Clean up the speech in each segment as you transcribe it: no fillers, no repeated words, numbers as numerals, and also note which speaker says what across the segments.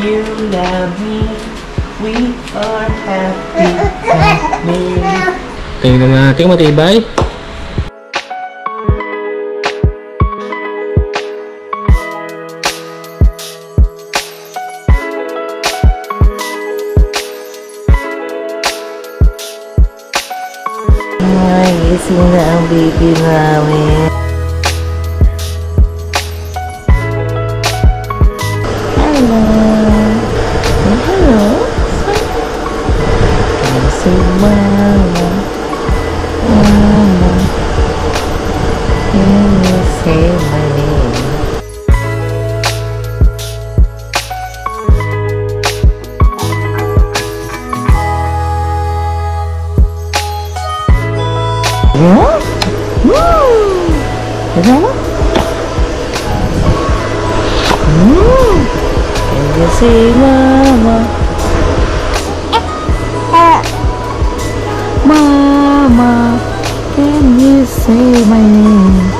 Speaker 1: You love me. We are happy family.
Speaker 2: Tingnan natin matibay.
Speaker 1: Gising na ang baby namin. Hello. Hello. Say mama. Mama. Can you say my name? Yeah? Woo! Hello? Can you say mama? Mama, can you say my name?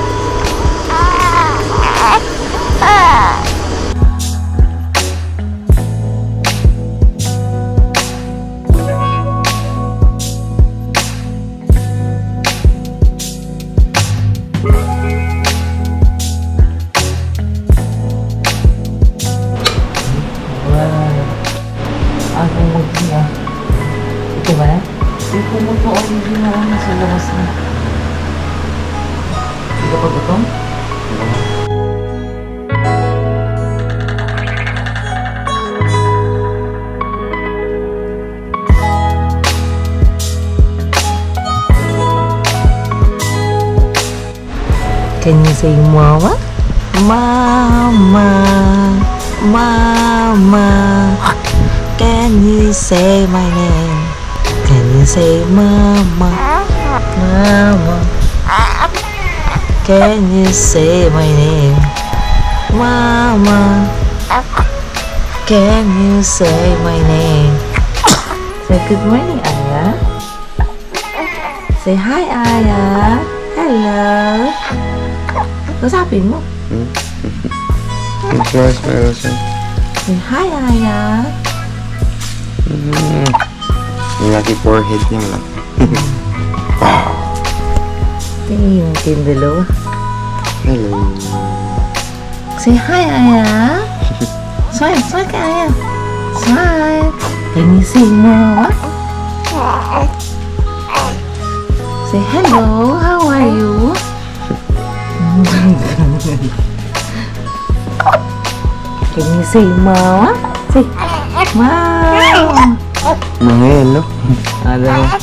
Speaker 1: Ito ba? Ito mo po original na sa labas na. Ito ba ito? Can you say mama? Mama, mama. Can you say my name? Can you say mama? Mama. Can you say my name? Mama. Can you say my name? Say good morning, Aya. Say hi, Aya. Hello. Kasapin mo. Say hi, Aya.
Speaker 3: Yung laki forehead niya lang.
Speaker 1: Tingin yung tindalo.
Speaker 3: Hello.
Speaker 1: Say hi, Aya. Smile, smile ka, Aya. Smile. Can you say mama? Say hello, how are you? Can you say mama? Say mama.
Speaker 3: Mga yan, no?
Speaker 1: Alam mo.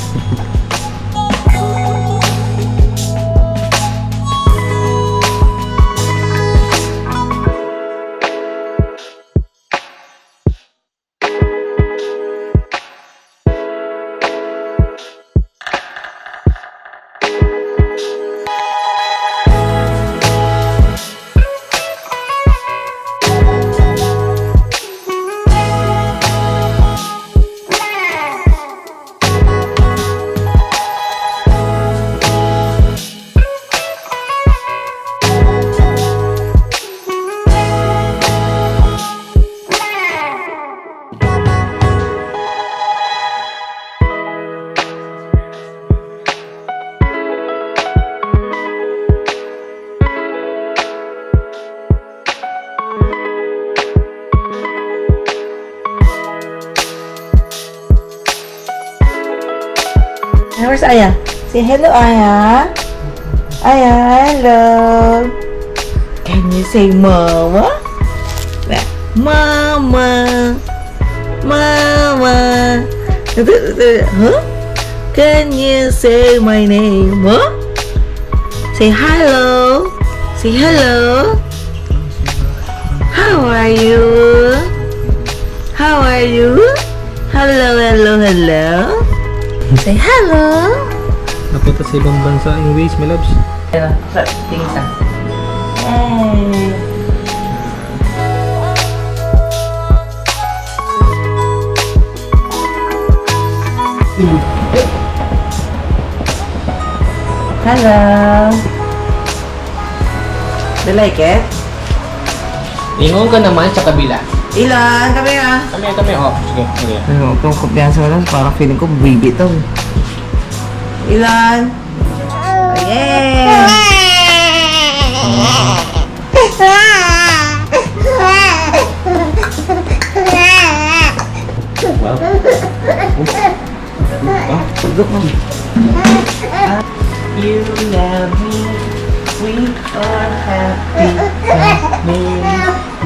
Speaker 1: Where's Aya? Say hello, Aya. Aya, hello. Can you say mama? Mama. Mama. Huh? Can you say my name? Huh? Say hello. Say hello. How are you? How are you? Hello, hello, hello. Say hello.
Speaker 2: Napunta sa ibang bansa yung ways, my loves.
Speaker 1: Tingin sa. Hey. Hello. Do you like it?
Speaker 2: Ingon ka naman sa kabila.
Speaker 1: Ilan? Kami ah.
Speaker 2: Kami. Oh, sige. Sige.
Speaker 1: Ano, itong kumpiyansa ko lang, parang feeling ko baby to. Ilan? Yeah! You love me, we are happy,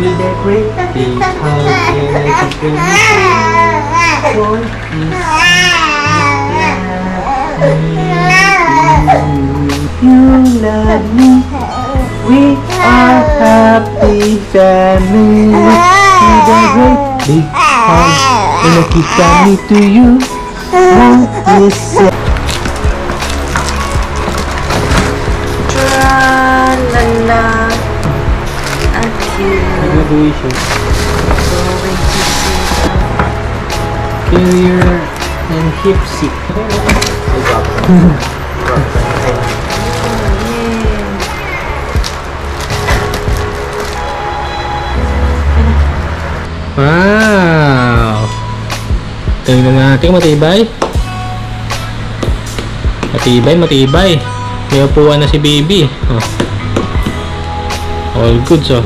Speaker 1: with a great big hug and a chicken for You love me, we are happy family, with a great big hug and a kiss me to you. Listen. Tra-la-la, a cute
Speaker 2: Graduation.
Speaker 1: going to see
Speaker 2: Career and hip seat. Wow! Tingnan natin, matibay. Matibay. May upuan na si baby. Oh. All good, so.